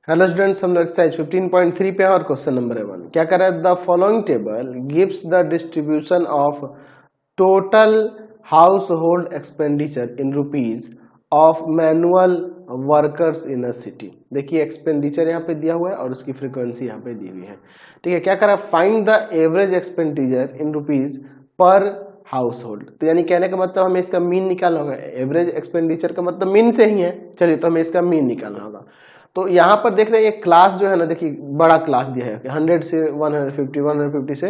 Hello students, हम लोग exercise 15.3 पे और क्वेश्चन नंबर 1 क्या कर रहा है। The following table gives the distribution of total house hold expenditure in rupees of manual workers in a city. देखिए एक्सपेंडिचर यहाँ पे दिया हुआ है और उसकी फ्रीक्वेंसी यहाँ पे दी हुई है। ठीक है, क्या कर रहा है, find the average expenditure in rupees per house hold. तो यानी कहने का मतलब हमें इसका मीन निकालना होगा। एवरेज एक्सपेंडिचर का मतलब मीन से ही है। चलिए, तो हमें इसका मीन निकालना होगा। तो यहाँ पर देख रहे हैं ये क्लास जो है ना, देखिए बड़ा क्लास दिया है 100 से 150, 150 से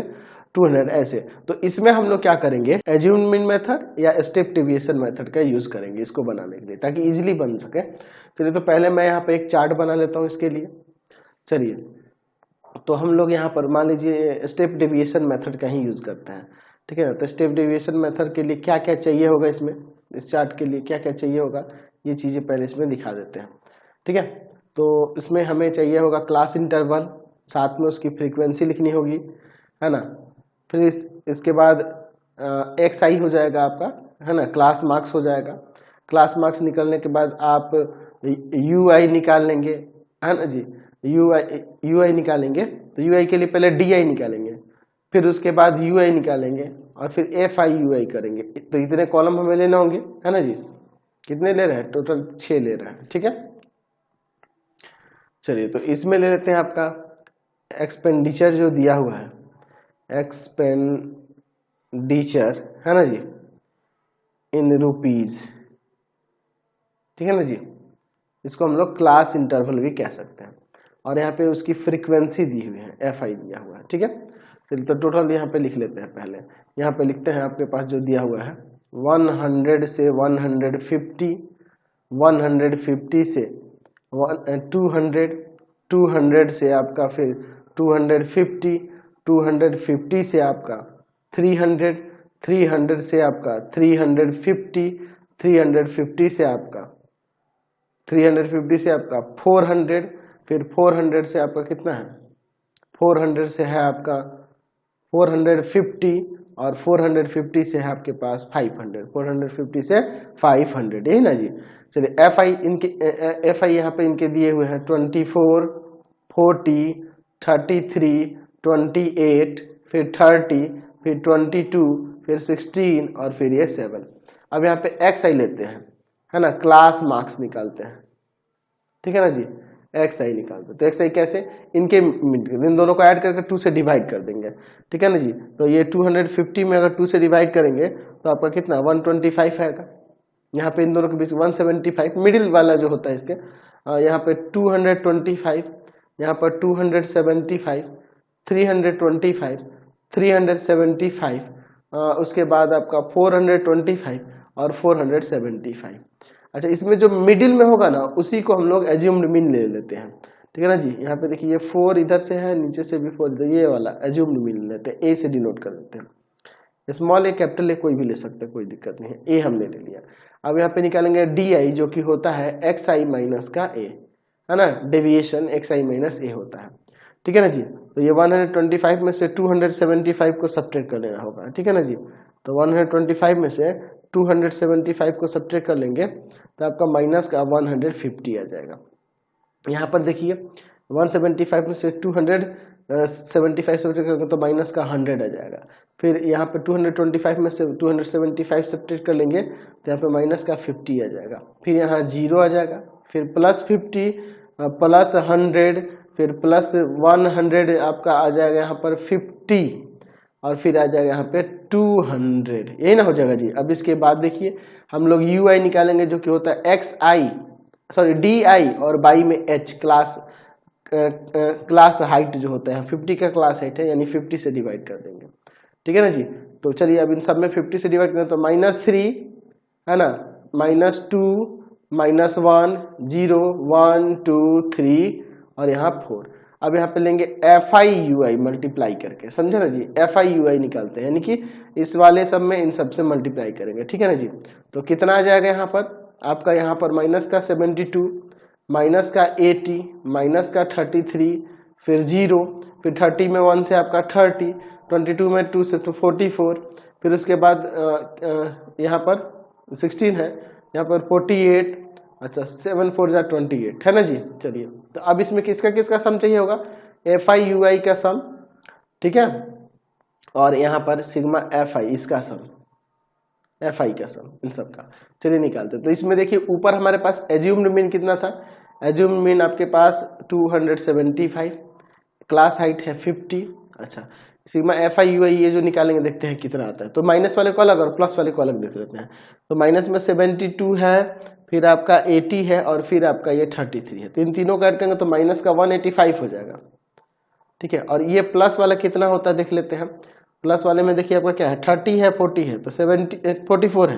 200 ऐसे। तो इसमें हम लोग क्या करेंगे, एज्यूम्ड मीन मेथड या स्टेप डेविएशन मेथड का यूज करेंगे इसको बनाने के लिए, ताकि इजीली बन सके। चलिए, तो पहले मैं यहाँ पे एक चार्ट बना लेता हूँ इसके लिए। चलिए, तो हम लोग यहाँ पर मान लीजिए स्टेप डेविएशन मेथड का ही यूज करते हैं। ठीक है ना, तो स्टेप डेविएशन मेथड के लिए क्या क्या चाहिए होगा, इसमें इस चार्ट के लिए क्या क्या चाहिए होगा, ये चीजें पहले इसमें दिखा देते हैं। ठीक है, तो इसमें हमें चाहिए होगा क्लास इंटरवल, साथ में उसकी फ्रीक्वेंसी लिखनी होगी, है ना। फिर इसके बाद एक्स आई हो जाएगा आपका, है ना, क्लास मार्क्स हो जाएगा। क्लास मार्क्स निकलने के बाद आप यू आई निकाल लेंगे, है ना जी। यू आई निकालेंगे तो यू आई के लिए पहले डी आई निकालेंगे, फिर उसके बाद यू आई निकालेंगे और फिर एफ आई यू आई करेंगे। तो इतने कॉलम हमें लेने होंगे, है ना जी। कितने ले रहे हैं, टोटल 6 ले रहे हैं। ठीक है, चलिए तो इसमें ले लेते हैं आपका एक्सपेंडिचर जो दिया हुआ है, एक्सपेंडिचर, है ना जी, इन रुपीज। ठीक है ना जी, इसको हम लोग क्लास इंटरवल भी कह सकते हैं। और यहाँ पे उसकी फ्रीक्वेंसी दी हुई है, एफ आई दिया हुआ है। ठीक है, चलिए तो टोटल यहाँ पे लिख लेते हैं। पहले यहाँ पे लिखते हैं, आपके पास जो दिया हुआ है 100 से 150, 150 से 200, 200 से आपका फिर 250, 250 से आपका 300, 300 से आपका 350, 350 से आपका 350 से आपका 400, फिर 400 से आपका कितना है, 400 से है आपका 450 और 450 से है आपके पास 500, 450 से 500, यही ना जी। चलिए एफ आई इनके यहाँ पे इनके दिए हुए हैं 24, 40, 33, 28, फिर 30, फिर 22, फिर 16 और फिर ये 7। अब यहाँ पे एक्स आई लेते हैं, है ना, क्लास मार्क्स निकालते हैं। ठीक है ना जी, एक्स आई निकालते हैं। तो एक्स आई कैसे, इनके इन दोनों को ऐड करके 2 से डिवाइड कर देंगे। ठीक है ना जी, तो ये 250 में अगर 2 से डिवाइड करेंगे तो आपका कितना 125 आएगा। यहाँ पे इन दोनों के बीच 175, मिडिल वाला जो होता है इसके, यहाँ पे 225, यहाँ पर 275, 325, 375, उसके बाद आपका 425 और 475। अच्छा, इसमें जो मिडिल में होगा ना उसी को हम लोग एज्यूम्ड मीन ले लेते हैं। ठीक है ना जी, यहाँ पे देखिए ये 4 इधर से है, नीचे से भी 4 इधर, ये वाला एज्यूम्ड मीन लेते हैं, ए से डिनोट कर देते हैं। स्मॉल ए कैपिटल ए कोई भी ले सकते हैं, कोई दिक्कत नहीं है, ए हमने ले लिया। अब यहाँ पे निकालेंगे डी आई, जो कि होता है एक्स आई माइनस का ए, है ना, डेविएशन एक्स आई माइनस ए होता है। ठीक है ना जी, तो ये 125 में से 275 को सब्ट्रैक्ट कर लेना होगा। ठीक है ना जी, तो 125 में से 275 को सब्ट्रैक्ट कर लेंगे तो आपका माइनस का 150 आ जाएगा। यहाँ पर देखिए 175 में से 275 सब्ट्रैक्ट करेंगे तो माइनस का 100 आ जाएगा। फिर यहाँ पे 225 में से 275 सब्ट्रैक्ट कर लेंगे तो यहाँ पे माइनस का 50 आ जाएगा। फिर यहाँ 0 आ जाएगा, फिर प्लस 50, प्लस 100, फिर प्लस 100 आपका आ जाएगा यहाँ पर 50, और फिर आ जाएगा यहाँ पे 200, यही ना हो जाएगा जी। अब इसके बाद देखिए हम लोग यू आई निकालेंगे, जो कि होता है x I, sorry D I और बाई में एच, क्लास हाइट जो होता है 50 का क्लास हाइट है, यानी 50 से डिवाइड कर देंगे। ठीक है ना जी, तो चलिए अब इन सब में 50 से डिवाइड करें तो -3, है ना, -2, -1, 0, 1, 2, 3 और यहाँ 4। अब यहाँ पे लेंगे F I U I multiply करके, समझे ना जी, एफ आई यू आई निकालते हैं, यानी कि इस वाले सब में इन सब से मल्टीप्लाई करेंगे। ठीक है ना जी, तो कितना आ जाएगा यहाँ पर आपका, यहाँ पर माइनस का 72, माइनस का 80, माइनस का 33, फिर 0, फिर 30 में 1 से आपका 30, 22 में 2 से तो 44, फिर उसके बाद यहाँ पर 16 है, यहाँ पर 48, अच्छा 7 4 जा 28 है ना जी। चलिए तो अब इसमें किसका किसका सम चाहिए होगा, एफ आई यू आई का सम, ठीक है, और यहाँ पर सिग्मा एफ आई इसका सम, एफ आई का सम इन सब का। चलिए निकालते। तो इसमें देखिए ऊपर हमारे पास एज्यूम्ड मीन कितना था, एज्यूम्ड मीन आपके पास 275, क्लास हाइट है 50। अच्छा सिग्मा एफ आई यू आई ये जो निकालेंगे देखते हैं कितना आता है। तो माइनस वाले को अलग और प्लस वाले को अलग देख लेते हैं। तो माइनस में 72 है, फिर आपका 80 है और फिर आपका ये 33 है। तो इन तीनों का ऐड करेंगे तो माइनस का 185 हो जाएगा, ठीक है। और ये प्लस वाला कितना होता है देख लेते हैं। प्लस वाले में देखिए आपका क्या है, 30 है 40 है तो 44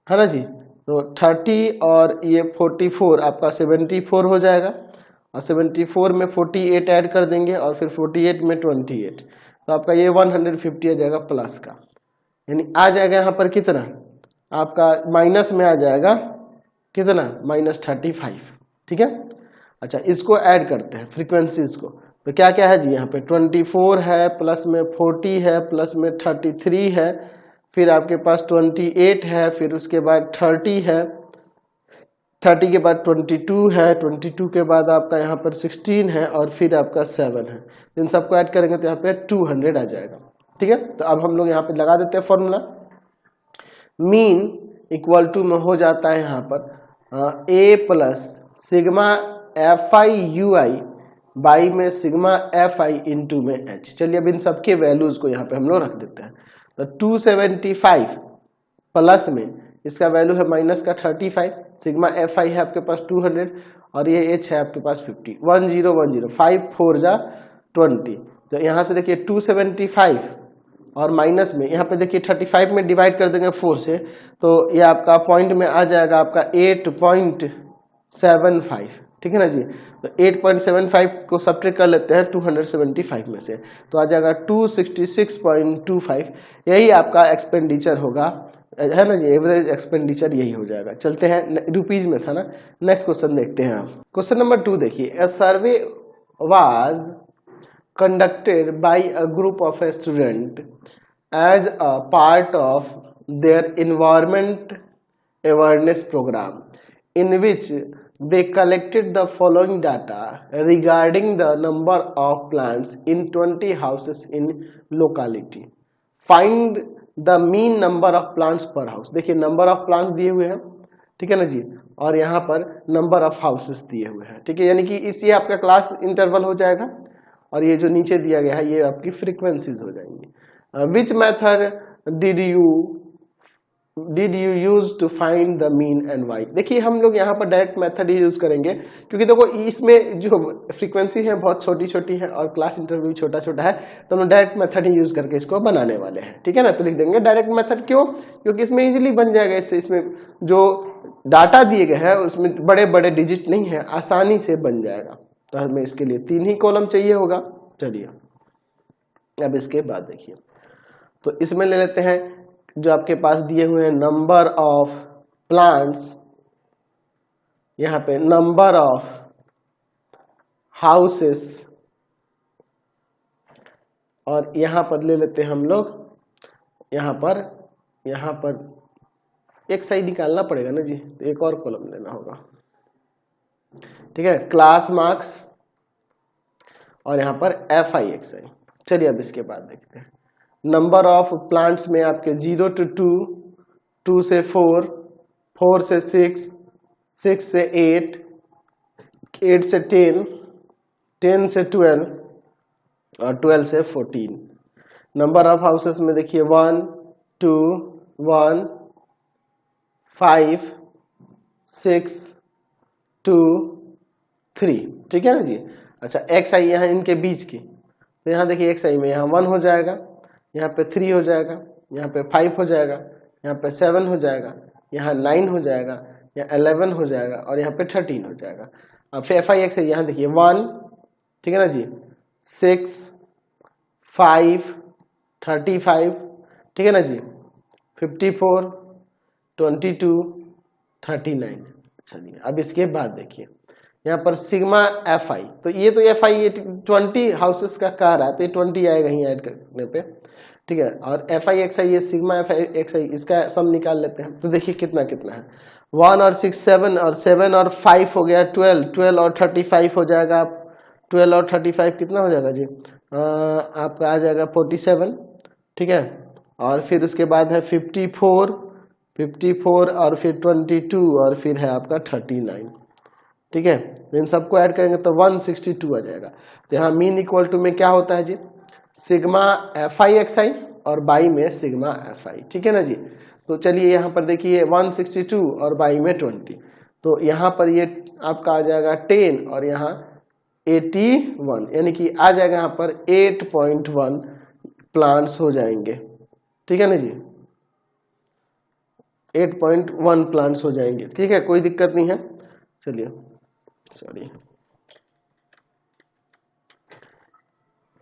है ना जी। तो 30 और ये 44 आपका 74 हो जाएगा, और 74 में 48 ऐड कर देंगे और फिर 48 में 28, तो आपका ये 150 आ जाएगा प्लस का, यानी आ जाएगा यहाँ पर कितना आपका माइनस में आ जाएगा कितना -35, ठीक है। अच्छा इसको ऐड करते हैं फ्रीक्वेंसीज को। तो क्या क्या है जी, यहाँ पे 24 है, प्लस में 40 है, प्लस में 33 है, फिर आपके पास 28 है, फिर उसके बाद 30 है, 30 के बाद 22 है, 22 के बाद आपका यहाँ पर 16 है और फिर आपका 7 है। इन सबको ऐड करेंगे तो यहाँ पे 200 आ जाएगा, ठीक है। तो अब हम लोग यहाँ पे लगा देते हैं फॉर्मूला। मीन इक्वल टू में हो जाता है यहाँ पर A plus sigma F I U I by में सिग्मा एफ आई इंटू में एच। चलिए अब इन सबके वैल्यूज को यहाँ पे हम लोग रख देते हैं। तो 275 प्लस में इसका वैल्यू है माइनस का 35, सिग्मा एफ आई है आपके पास 200 और ये एच है आपके पास 50, 1010 5 4 जा 20। तो यहाँ से देखिए 275 और माइनस में यहाँ पे देखिए 35 में डिवाइड कर देंगे 4 से, तो ये आपका पॉइंट में आ जाएगा आपका 8.75, ठीक है ना जी। तो 8.75 को सब्ट्रैक्ट कर लेते हैं 275 में से, तो आ जाएगा 266.25। यही आपका एक्सपेंडिचर होगा, है ना जी, एवरेज एक्सपेंडिचर यही हो जाएगा। चलते हैं, रुपीज में था ना। नेक्स्ट क्वेश्चन देखते हैं आप। क्वेश्चन नंबर 2 देखिए, a survey was conducted by a group of a student as a part of their environment awareness program, in which they collected the following data regarding the number of plants in 20 houses in locality. Find the mean number of plants per house। देखिए number of plants दिए हुए हैं, ठीक है ना जी, और यहाँ पर नंबर ऑफ हाउसेस दिए हुए हैं, ठीक है। यानी कि इससे आपका क्लास इंटरवल हो जाएगा और ये जो नीचे दिया गया है ये आपकी फ्रीक्वेंसीज हो जाएंगी। Which method did you use to find the mean and y. देखिए हम लोग यहाँ पर डायरेक्ट मेथड ही यूज करेंगे, क्योंकि देखो इसमें जो फ्रीक्वेंसी है बहुत छोटी छोटी है और क्लास इंटरवल भी छोटा छोटा है, तो हम डायरेक्ट मेथड ही यूज करके इसको बनाने वाले हैं, ठीक है ना। तो लिख देंगे डायरेक्ट मेथड, क्यों, क्योंकि इसमें इजीली बन जाएगा। इससे इसमें जो डाटा दिए गए हैं उसमें बड़े बड़े डिजिट नहीं है, आसानी से बन जाएगा। तो हमें इसके लिए 3 ही कॉलम चाहिए होगा। चलिए अब इसके बाद देखिए, तो इसमें ले लेते हैं जो आपके पास दिए हुए हैं नंबर ऑफ प्लांट्स, यहाँ पे नंबर ऑफ हाउसेस, और यहाँ पर ले लेते हैं हम लोग, यहाँ पर एक साइड निकालना पड़ेगा ना जी, तो एक और कॉलम लेना होगा, ठीक है, क्लास मार्क्स, और यहाँ पर एफ आई एक्स आई। चलिए अब इसके बाद देखते हैं। नंबर ऑफ प्लांट्स में आपके 0 to 2, 2 से 4, 4 से 6, 6 से 8, 8 से 10, 10 से 12 और 12 से 14। नंबर ऑफ हाउसेस में देखिए 1 2 1 5 6 2 3, ठीक है ना जी। अच्छा एक्स आई यहाँ इनके बीच की, तो यहाँ देखिए एक्स आई में यहाँ 1 हो जाएगा, यहाँ पे 3 हो जाएगा, यहाँ पे 5 हो जाएगा, यहाँ पे 7 हो जाएगा, यहाँ 9 हो जाएगा, यहाँ 11 हो जाएगा और यहाँ पे 13 हो जाएगा। अब फिर एफ आई एक्स आई यहाँ देखिए 1, ठीक है ना जी, 6 5 35, ठीक है ना जी, 54 22 39। चलिए अब इसके बाद देखिए यहाँ पर सिग्मा एफ आई, तो ये तो एफ आई 20 हाउसेस का कह रहा है, तो ये 20 आएगा ही ऐड करने पे, ठीक है। और एफ आई एक्स आई, ये सिग्मा एफ आई एक्स आई, इसका सम निकाल लेते हैं। तो देखिए कितना कितना है, 1 और 6 7 और 7 और 5 हो गया 12, 12 और 35 हो जाएगा, 12 और 35 कितना हो जाएगा जी, आपका आ जाएगा 47, ठीक है। और फिर उसके बाद है 54, 54 और फिर 22 और फिर है आपका 39, ठीक है। तो इन सबको ऐड करेंगे तो 162 आ जाएगा। तो यहाँ मीन इक्वल टू में क्या होता है जी, सिग्मा एफ आई एक्स आई और बाई में सिग्मा एफ आई, ठीक है ना जी। तो चलिए यहाँ पर देखिए 162 और बाई में 20, तो यहाँ पर ये आपका आ जाएगा 10 और यहाँ 81, यानी कि आ जाएगा यहाँ पर 8.1 प्लांट्स हो जाएंगे, ठीक है ना जी, 8.1 प्लांट्स हो जाएंगे, ठीक है, कोई दिक्कत नहीं है। चलिए सॉरी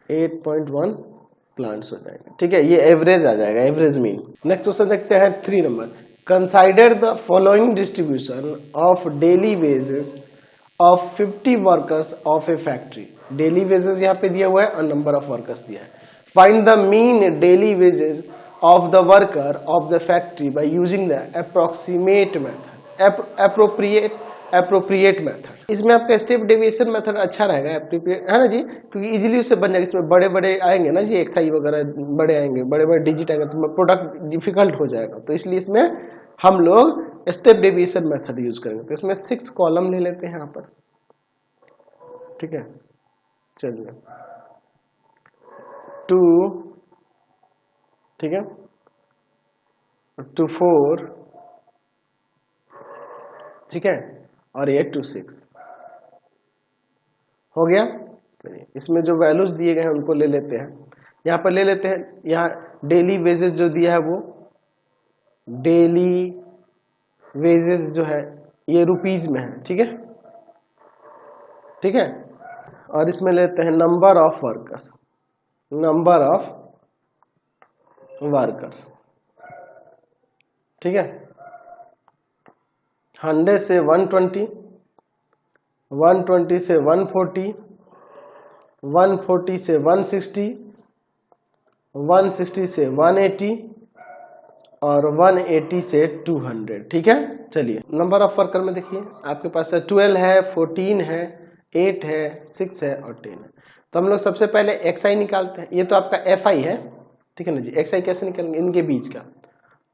8.1 प्लांट्स हो जाएगा, ठीक है, ये एवरेज आ जाएगा, एवरेज मीन। नेक्स्ट क्वेश्चन देखते हैं 3 number, consider the following distribution of daily wages of 50 workers of A factory. Daily wages यहाँ पे दिया हुआ है और नंबर ऑफ वर्कर्स दिया है। Find the mean daily wages of the worker of the factory by using the approximate method, appropriate method. इसमें आपका स्टेप डेविएशन मेथड अच्छा रहेगा, है ना जी, क्योंकि इजीली उससे बन जाएगा। इसमें बड़े बड़े आएंगे ना जी, एक्सआई वगैरह बड़े आएंगे, बड़े बड़े डिजिट आएंगे तो प्रोडक्ट डिफिकल्ट हो जाएगा, तो इसलिए इसमें हम लोग स्टेप डेविएशन मेथड यूज करेंगे। तो इसमें 6 कॉलम ले लेते हैं यहाँ पर, ठीक है। चलिए 2, ठीक है, 2 4, ठीक है, और ये 2 6 हो गया। इसमें जो वैल्यूज दिए गए हैं उनको ले लेते हैं, यहाँ पर ले लेते हैं। यहाँ डेली वेजेस जो दिया है वो डेली वेजेस जो है ये रुपीज में है, ठीक है, ठीक है। और इसमें लेते हैं number of workers, number of workers, ठीक है। 100 से 120, 120 से 140, 140 से 160, 160 से 180 और 180 से 200, ठीक है। चलिए नंबर ऑफ वर्कर में देखिए आपके पास 12 है, 14 है, 8 है, 6 है और 10 है। तो हम लोग सबसे पहले एक्स आई निकालते हैं। ये तो आपका एफ आई है, ठीक है ना जी। एक्स आई कैसे निकालेंगे, इनके बीच का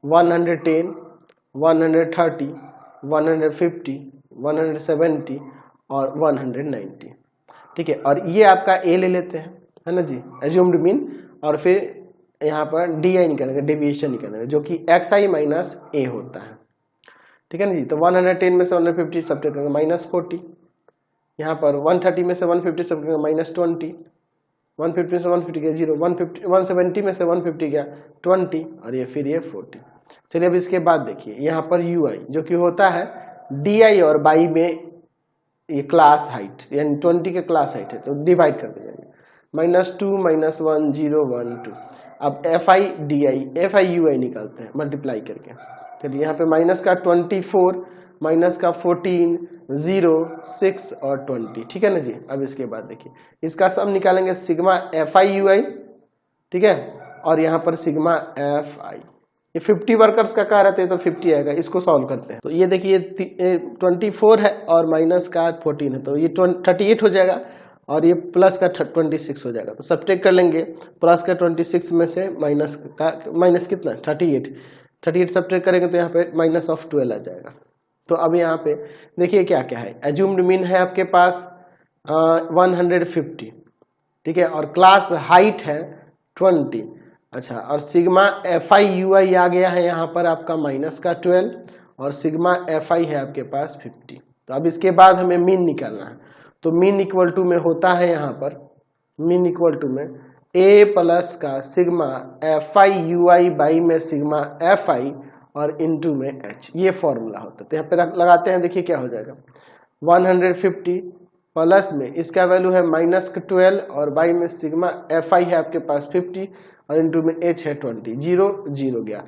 110, 130, 150, 170 और 190, ठीक है। और ये आपका ए ले लेते हैं, है ना जी, एज्यूम्ड मीन। और फिर यहाँ पर डी आई निकालेंगे, डेविएशन निकालेंगे, जो कि एक्स आई माइनस ए होता है, ठीक है ना जी। तो 110 में से 150 सब्ट्रैक्ट करेंगे -40, यहाँ पर 130 में से 150 सब्ट्रैक्ट करेंगे -20, 150 में से 150 गया 0, 170 में से 150 गया 20 और ये फिर ये 40। चलिए अब इसके बाद देखिए यहाँ पर यू आई जो कि होता है डी आई और बाई में ये क्लास हाइट, यानी 20 के क्लास हाइट है, तो डिवाइड करते जाएंगे -2 -1 0 1 2। अब F I D I, F I U I निकालते हैं मल्टीप्लाई करके। चलिए यहाँ पे माइनस का 24, माइनस का 14, 0 6 और 20, ठीक है ना जी। अब इसके बाद देखिए इसका सम निकालेंगे सिग्मा एफ आई यू आई, ठीक है, और यहाँ पर सिग्मा एफ आई। ये 50 वर्कर्स का कह रहे थे तो 50 आएगा, इसको सॉल्व करते हैं। तो ये देखिए 24 है और माइनस का 14 है, तो ये 38 हो जाएगा और ये प्लस का 26 हो जाएगा। तो सब्ट्रैक्ट कर लेंगे, प्लस का 26 में से माइनस का, माइनस कितना 38 सब्ट्रैक्ट करेंगे तो यहाँ पे -12 आ जाएगा। तो अब यहाँ पे देखिए क्या क्या है, एज्यूम्ड मीन है आपके पास 150, ठीक है, और क्लास हाइट है 20। अच्छा, और सिग्मा एफ आई यू आई आ गया है यहाँ पर आपका -12 और सिग्मा एफ आई है आपके पास 50। तो अब इसके बाद हमें मीन निकालना है। तो मीन इक्वल टू में होता है यहाँ पर, मीन इक्वल टू में ए प्लस का sigma F I U I by में सिग्मा एफ आई और इनटू में एच, ये फॉर्मूला होता है। तो यहाँ पे लगाते हैं, देखिए क्या हो जाएगा 150 प्लस में इसका वैल्यू है -12 और बाई में सिग्मा एफ आई है आपके पास 50 और इनटू में एच है 20, 0 0 गया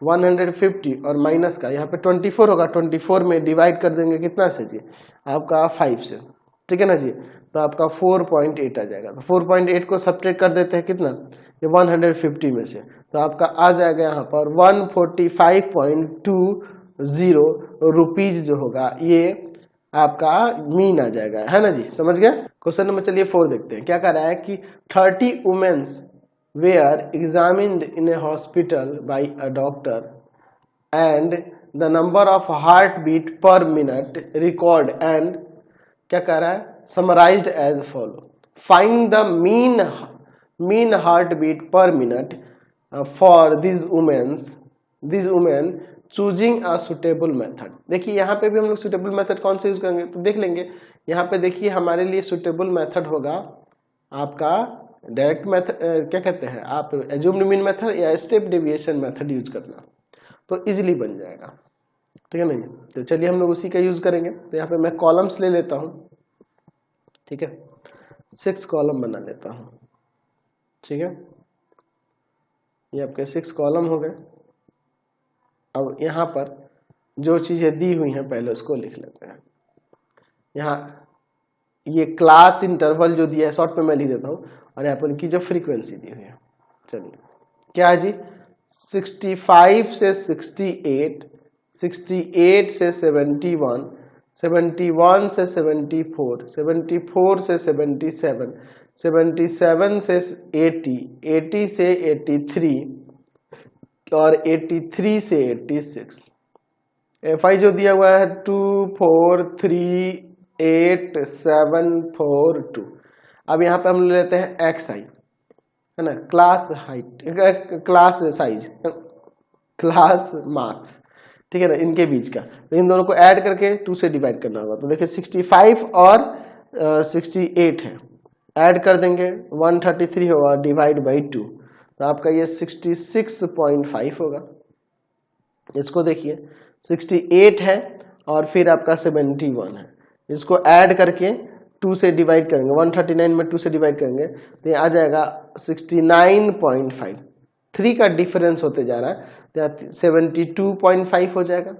150 और माइनस का यहाँ पे 24 होगा, 24 में डिवाइड कर देंगे कितना से जी, आपका 5 से, ठीक है ना जी। तो आपका 4.8 आ जाएगा। तो 4.8 को सब्ट्रैक्ट कर देते हैं कितना, ये 150 में से, तो आपका आ जाएगा यहाँ पर 145.2 रुपीज जो होगा ये आपका मीन आ जाएगा, है ना जी, समझ गए। क्वेश्चन नंबर चलिए 4 देखते हैं। क्या कह रहा है कि 30 women's were examined in a hospital by a doctor and the number of heart beat per minute record and क्या कह रहा है, summarised as follow, find the mean heart beat per minute for this women choosing a suitable method. देखिए यहाँ पे भी हम लोग सुटेबल मेथड कौन से यूज करेंगे तो देख लेंगे। यहाँ पे देखिए हमारे लिए सुटेबल मेथड होगा आपका डायरेक्ट मेथड, क्या कहते हैं आप, एज्यूम्ड मीन मेथड या स्टेप डेविएशन मेथड यूज करना, तो इजीली बन जाएगा, ठीक है ना। तो चलिए हम लोग उसी का यूज करेंगे। तो यहाँ पे मैं कॉलम्स ले लेता हूँ, ठीक है, 6 कॉलम बना लेता हूँ, ठीक है, ये आपके 6 कॉलम हो गए। अब यहाँ पर जो चीजें दी हुई हैं पहले उसको लिख लेते हैं। यहाँ ये क्लास इंटरवल जो दिया है शॉर्ट में मैं लिख देता हूँ, और यहाँ पर इनकी जो फ्रीक्वेंसी दी हुई है, चलिए क्या है जी, 65 से 68, 68 से 71, 71 से 74, 74 से 77, 77 से 80, 80 से 83 और 83 से 86। FI जो दिया हुआ है 2438742। अब यहाँ पे हम ले लेते हैं XI, है ना, class height, class size, class marks, ठीक है ना, इनके बीच का। तो इन दोनों को ऐड करके 2 से डिवाइड करना होगा। तो देखिए 65 और 68 है, ऐड कर देंगे 133 होगा, डिवाइड बाई 2, तो आपका ये 66.5 होगा। इसको देखिए 68 है और फिर आपका 71 है, इसको ऐड करके 2 से डिवाइड करेंगे, 139 में 2 से डिवाइड करेंगे तो ये आ जाएगा 69.5। 3 का डिफरेंस होते जा रहा है तो 72.5 हो जाएगा,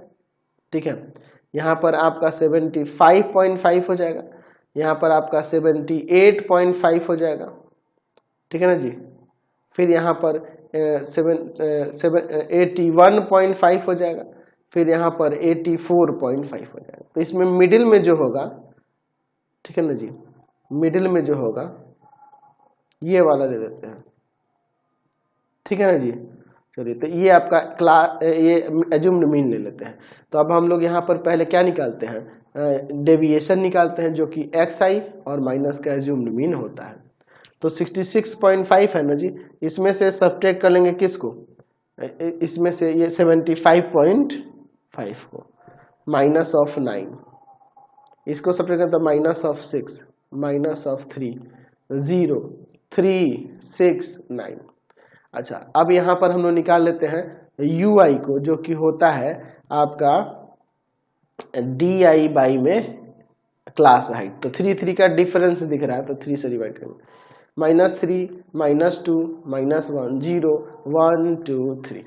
ठीक है। यहाँ पर आपका 75.5 हो जाएगा, यहाँ पर आपका 78.5 हो जाएगा, ठीक है ना जी। फिर यहाँ पर 81.5 हो जाएगा, फिर यहाँ पर 84.5 हो जाएगा। तो इसमें मिडिल में जो होगा, ठीक है ना जी, मिडिल में जो होगा ये वाला ले लेते हैं, ठीक है ना जी। चलिए तो ये आपका ये एज्यूम्ड मीन ले लेते हैं। तो अब हम लोग यहाँ पर पहले क्या निकालते हैं, डेविएशन निकालते हैं, जो कि XI और माइनस का एज्यूम्ड मीन होता है। तो 66.5 है ना जी, इसमें से सब्ट्रैक्ट कर लेंगे किसको, इसमें से ये 75.5 को, माइनस ऑफ 9, इसको सब्ट्रैक्ट करते हैं माइनस ऑफ 6, माइनस ऑफ 3, 0, 3, 6, 9। अच्छा अब यहाँ पर हम लोग निकाल लेते हैं UI को, जो कि होता है आपका DI बाई में क्लास हाइट। तो 3 3 का डिफरेंस दिख रहा है तो 3 से डिवाइड करेंगे, -3, -2, -1, 0, 1, 2, 3।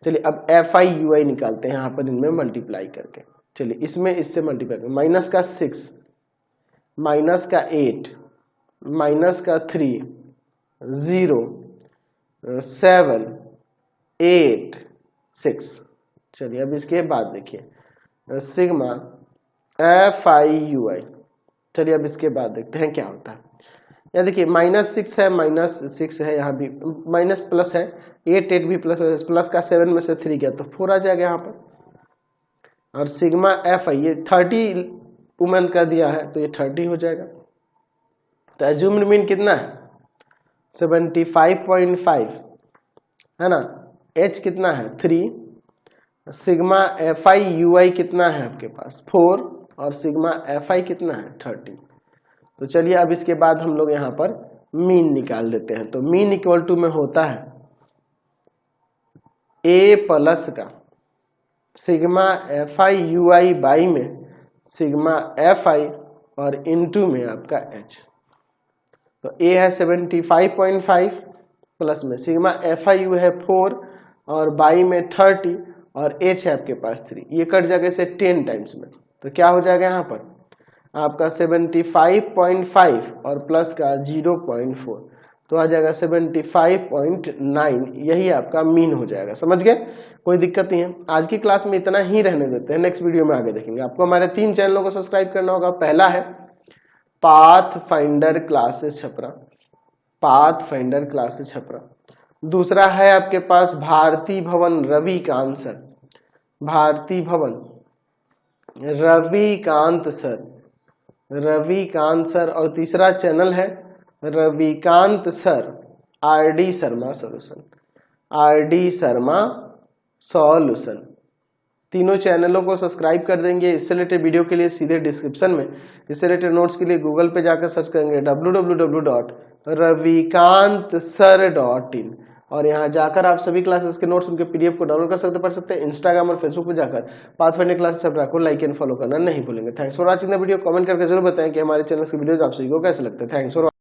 चलिए अब FI UI निकालते हैं यहाँ पर इनमें मल्टीप्लाई करके। चलिए इसमें इससे मल्टीप्लाई करें, माइनस का 6, माइनस का 8, माइनस का 3, 0, 7, 8, 6। चलिए अब इसके बाद देखिए सिग्मा FI UI। चलिए अब इसके बाद देखते हैं क्या होता है। यहाँ देखिए -6 है, -6 है, यहाँ भी माइनस प्लस है, 8 भी प्लस, प्लस का 7 में से 3 गया तो 4 आ जाएगा यहाँ पर। और सिग्मा FI ये 30 वुमेन का दिया है तो ये 30 हो जाएगा। तो एज्यूम्ड मीन कितना है 75.5, है ना, H कितना है 3, सिग्मा FI UI कितना है आपके पास 4, और सिग्मा FI कितना है 30। तो चलिए अब इसके बाद हम लोग यहाँ पर मीन निकाल देते हैं। तो मीन इक्वल टू में होता है A प्लस का सिग्मा FI UI बाई में सिग्मा FI और इनटू में आपका H। तो A है 75.5 प्लस में सिग्मा FI UI है 4 और बाई में 30 और H है आपके पास 3, ये कट जाएगा इसे 10 टाइम्स में। तो क्या हो जाएगा यहाँ पर आपका 75.5 और प्लस का 0.4 तो आ जाएगा 75.9, यही आपका मीन हो जाएगा। समझ गए। कोई दिक्कत नहीं है। आज की क्लास में इतना ही रहने देते हैं, नेक्स्ट वीडियो में आगे देखेंगे। आपको हमारे 3 चैनलों को सब्सक्राइब करना होगा। पहला है path finder classes Chhapra, path finder classes Chhapra. दूसरा है आपके पास भारती भवन रविकांत सर, भारती भवन रविकांत सर, रविकांत सर। और तीसरा चैनल है Ravikant sir RD Sharma solution, RD Sharma solution. तीनों चैनलों को सब्सक्राइब कर देंगे। इससे रिलेटेड वीडियो के लिए सीधे डिस्क्रिप्शन में, इससे रिलेटेड नोट्स के लिए गूगल पे जाकर सर्च करेंगे www.ravikantsir.in और यहाँ जाकर आप सभी क्लासेस के नोट्स, उनके पीडीएफ को डाउनलोड कर सकते, पढ़ सकते हैं। इंस्टाग्राम और फेसबुक पे जाकर पाथफाइंडर क्लासेस छपरा को लाइक एंड फॉलो करना नहीं भूलेंगे। Thanks for watching the video. Comment करके जरूर बताएं कि हमारे चैनल के वीडियोज आप सभी को कैसे लगते हैं। Thanks for